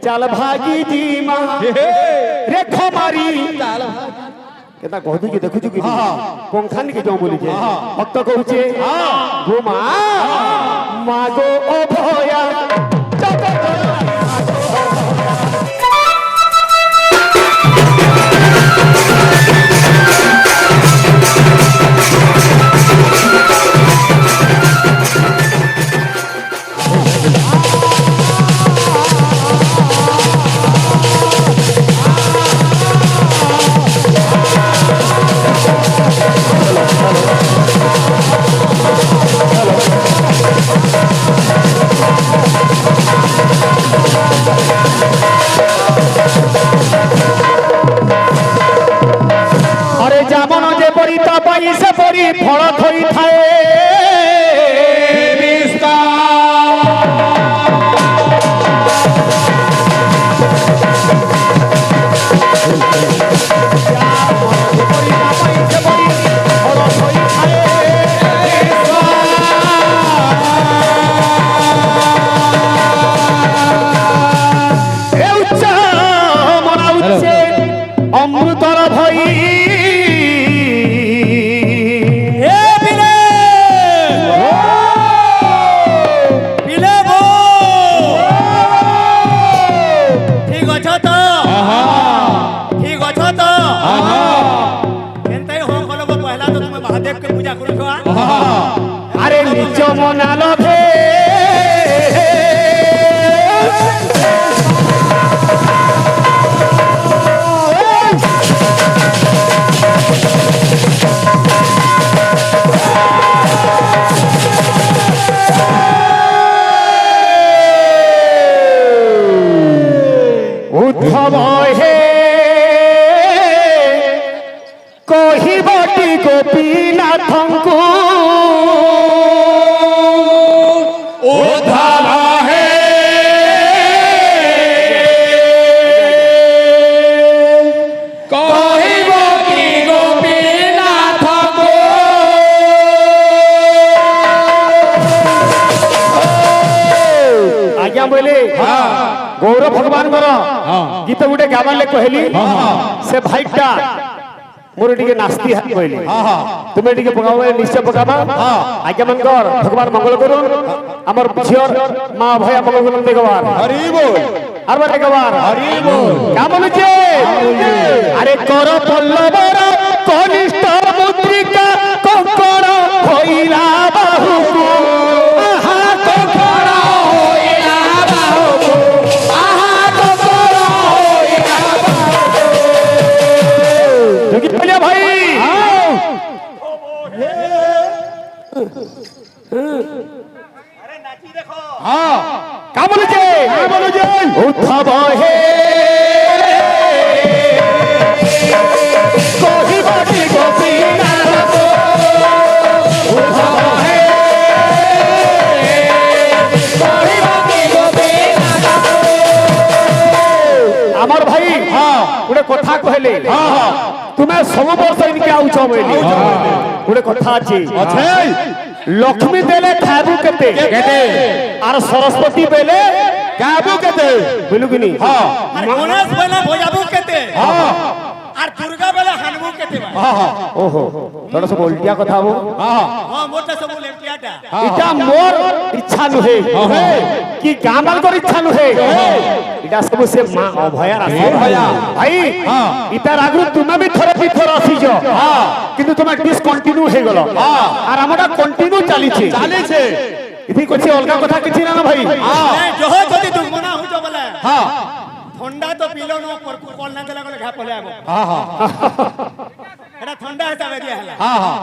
চাল ভাগি জিমা রে খমারি চাল কেতা কহতু কি দেখুଛୁ কি পংখান কি যাও বলি যে ভক্ত কହୁছে গো মা মাগো অভয়া से परी फल थई थाए अमृतर भई अरे निज मना लभे उद्धव हे कहिबटी गोपीनाथंकु उद्धव हे कहिबटी गोपीनाथंकु आज्ञा बोले गौरव भगवान गीत गुटे गावार ले कहली से भाईटा मोर टिके नास्ती हाथ कहली तुमे टिके पकाओ निश्चय पकाबा आज्ञा मन कर भगवान मंगल करू हमर झियर मां भया मंगल करू देखबार हरि बोल आरबा देखबार हरि बोल का बोलु जे अरे कर पल्लवर कनिष्ठ मुद्रिका कंकण होइला बाहु आहा कंकण होइला बाहु आहा कंकण होइला बाहु तो बोलिया भाई अरे नाची देखो हां का बोलु जे उद्धव हे कहिबटी गोपीनाथ उद्धव हे कहिबटी गोपीनाथ हमर भाई हां गुटे कथा कहले हां तुमे सब वर्ष इनके आउछ बोली गुटे कथा अछि अछि लक्ष्मी देले खाबू केते आर सरस्वती बेले खाबू केते बोलु कि नहीं हां गणेश बेले भोजाबू केते हां आर दुर्गा बेले हानबू केते हां हां ओहो तोरा सब उल्टिया कथा हो हां हां मोटा सब उल्टियाटा इटा मोर इच्छा नुहे कि गामल कर इच्छा नुहे इटा सब से मां अभया रासे भया भाई हां इटा आगु तुमे भी थरे थरे आसी जो हां किंतु तुमे डिसकंटिन्यू हे गेलो हां आर हमटा कंटिन्यू चाली छे इथि कोछि अलगा कथा किछि ना भाई हां जो जदी दुगुना हो जो बोले हां ठंडा तो पिलो न पर कॉल ना देला गले घा पले आबो हां हां एटा ठंडा हिसाब दिया हला हां हां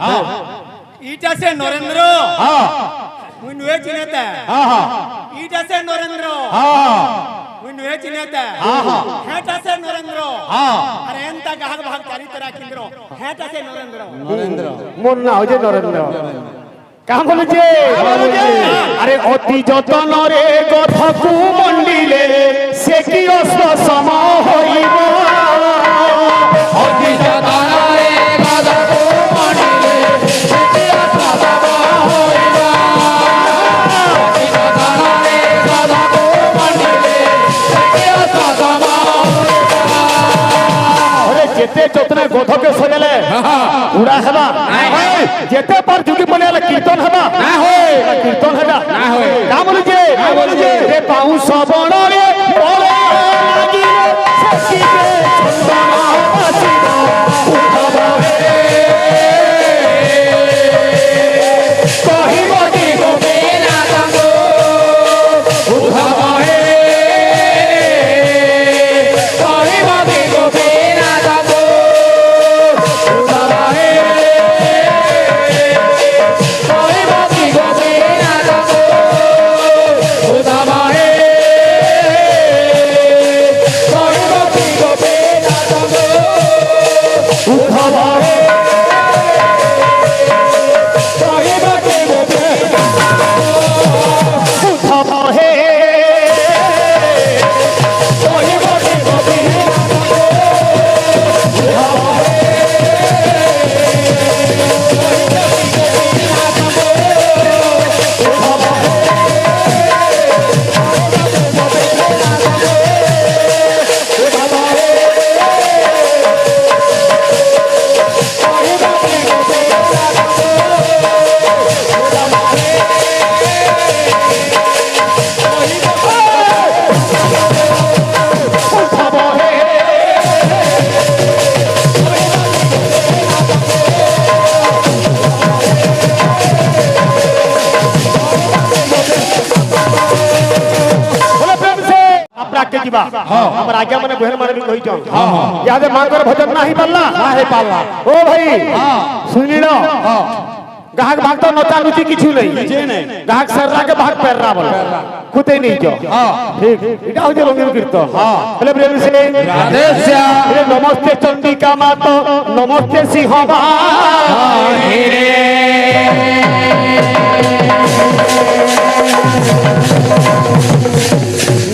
हां ईटा से नरेंद्र हां मुई नुए चिनेता हां हां ईटा से नरेंद्र हां मुई नुए चिनेता हां हां हेटा से नरेंद्र हां अरे एंता गाहक भाग चारी तरह केंद्र हेटा से नरेंद्र मोर ना हो जे नरेंद्र का बोलु जे अरे अति जतन रे कथकु मंडिले से की अस सम होइबो अति जतन रे कथकु मंडिले से की अस सम होइबो अति जतन रे যেতে পার যুগে বলে কীর্তন হবা না হয় কীর্তন হবা না হয় কা বলুছে রে পাউ সবণরে বলে লাগিলে সখিবে চন্দন বাজিব উঠবা কহিব কি গোবে না দাম উঠবা হে কহিব কি গোবে না দাম উঠবা হে কহিব কি গোবে না দাম উঠবা হে কহিব কি গোবে না দাম উঠবা হে কহিব কি গোবে উঠবা হে কহিব কি গোবে के जीवा हमर आज्ञा माने बहन माने भी कहि जाओ यादे मांगर भजन नाही पाला ओ भाई सुनि लो गाहक भाग तो नचा लुची किछु नहीं गाहक सररा के भाग पैररा बोल कुते नहीं जो ठीक इटा हो जे रंगीन कीर्तन बोले प्रेम से राधे श्याम नमस्ते चंडिका माता नमस्ते सिंह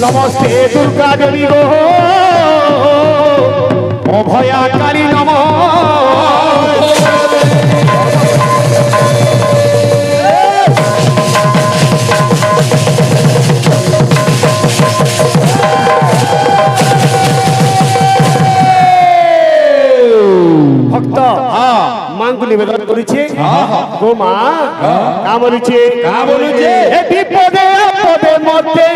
नमस्ते दुर्गा देवी गो अभयाकारी नमो भक्त मां को निवेदन करिछे गो मां का बोलिछे हे विपदे आपदे मते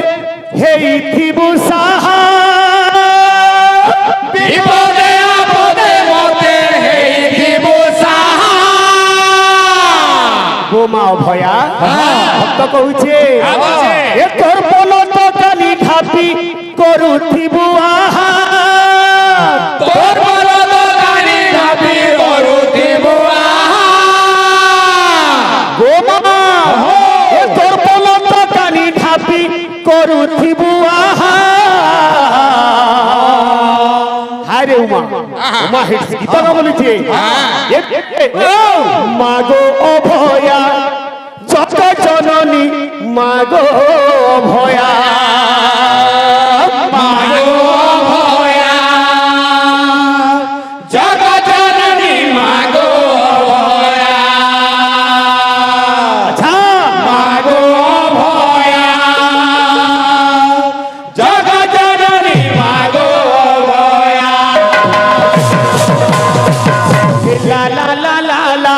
हेइथिबु साहा विपदे आपदे मते हेइथिबु साहा गोमा भया भक्त कहूचे ए तोर बोलो तो काली ढापी करूथिबु आहा तोर बोलो तो काली ढापी करूथिबु आहा गोमा ए तोर बोलो तो काली ढापी करूथिबु आहा हारे उमा हिट गीत न बोलिछे मागो अभया जग जननी मागो अभया मागो अभया जग जननी मागो अभया अच्छा मागो अभया जग जननी मागो अभया ला ला ला ला ला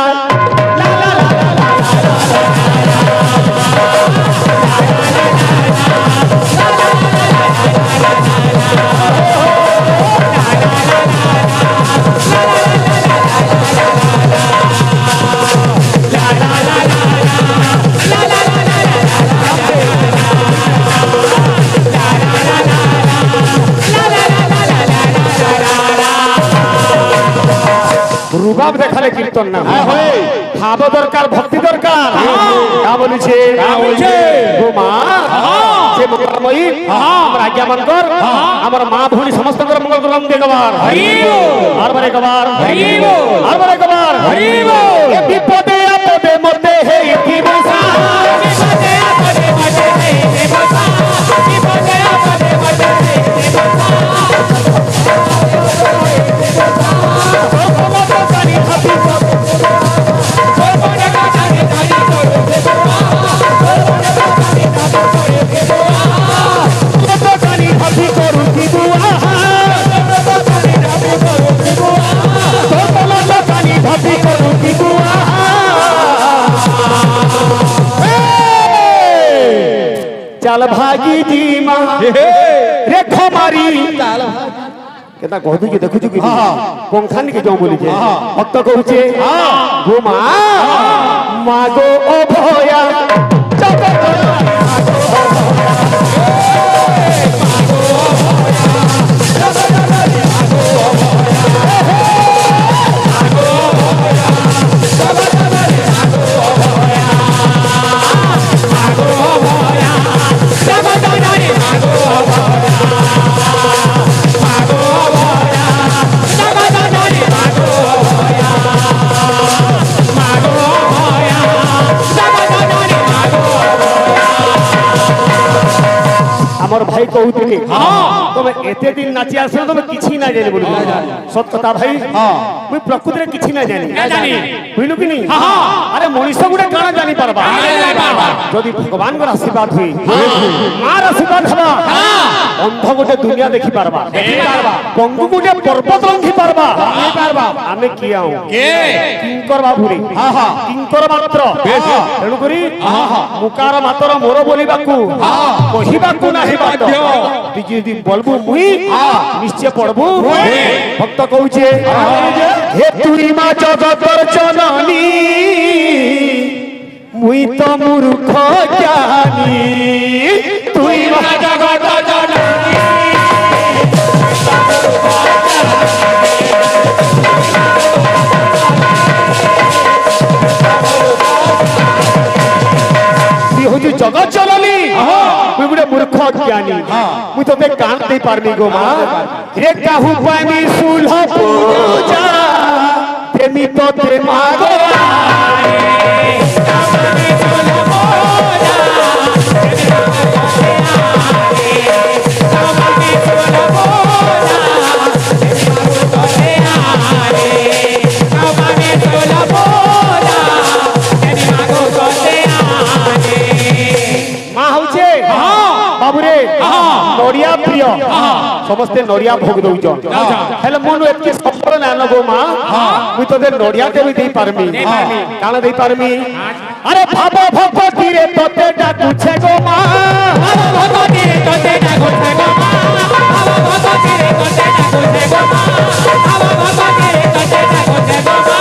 रुबाब देखाले कीर्तन ना হয় ভাব দরকার ভক্তি দরকার কা বলিছে গো মা সে মঙ্গলময়ী আমার আজ্ঞা মান কর আমার মা ভূমি সমস্তর মঙ্গল করলাম দেখবার হরিবো আরবারে কবার হরিবো আরবারে কবার হরিবো এ বিপদে আপদে মতে হেই দিবসা বিপদে আপদে মতে হেই দিবসা বিপদে আপদে মতে হেই দিবসা চাল ভাগি জিমা রে খমারি কেতা কহতু কি দেখুছু কি কোনখান কি যাও বলি যে ভক্ত কହୁছে গো মা মাগো অভয়া জগত আমার ভাই কৌতুকে তুমি এতে দিন নাচি আসলে তুমি কিছু না জানি বলি সত কথা ভাই মুই প্রকৃতিরে কিছু না জানি বুঝলু কি নি আরে মনিষ গুড়ে কাଣା জানি পারবা যদি ভগবানଙ୍କର আশীর্বাদ হুই মার আশীর্বাদ হবা অন্ধ গোটে দুনিয়া দেখি পারবা পঙ্গু গোটে পর্বত লঙ্ঘি পারবা আমি কি আও কিঙ্কর বাবুরে কিঙ্কর মাত্র তেণু করি মুকার মাতর মোর বলিবাকু কহিবাকু না যদি বলবু মুই নিশ্চয় পড়বু ভক্ত কହୁছে হে তুই মা জগতর জননী মুই তো মূর্খ জ্ঞানী তুই মা জগতর জননী হচ্ছে জগৎ জননী মুই গুড়ে মূর্খ জ্ঞানী মুই তোতে কান দেই পারবি গো মা রে কাহু পানি সুলভ পূজা প্রেমী তোতে মাগো বাবুরে নড়িয়া প্রিয় সমস্তে নড়িয়া ভোগ দৌছন হেলে মনু এতকি সফল না নগো মা মুই তোদের নড়িয়াতে বি দেই পারমি কানা দেই পারমি আরে ভাব ভগবতী রে তোতে ডাকুছে গো মা ভাব ভগবতী রে তোতে ডাকুছে গো মা ভাব ভগবতী রে তোতে ডাকুছে গো মা ভাব ভগবতী রে তোতে ডাকুছে গো মা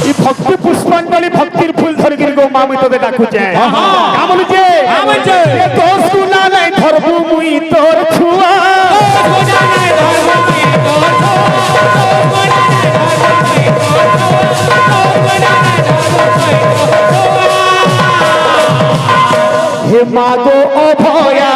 ই ভক্তি পুষ্পাঞ্জলি ভক্তির ফুল ধরি গিরি গো মা মুই তোতে ডাকুছে কা বলুছে এ দোষ গুনা নাই ধরবু মুই তোর ছুয়া গুনা নাই ধরবু মুই তোর হে মাগো অভয়া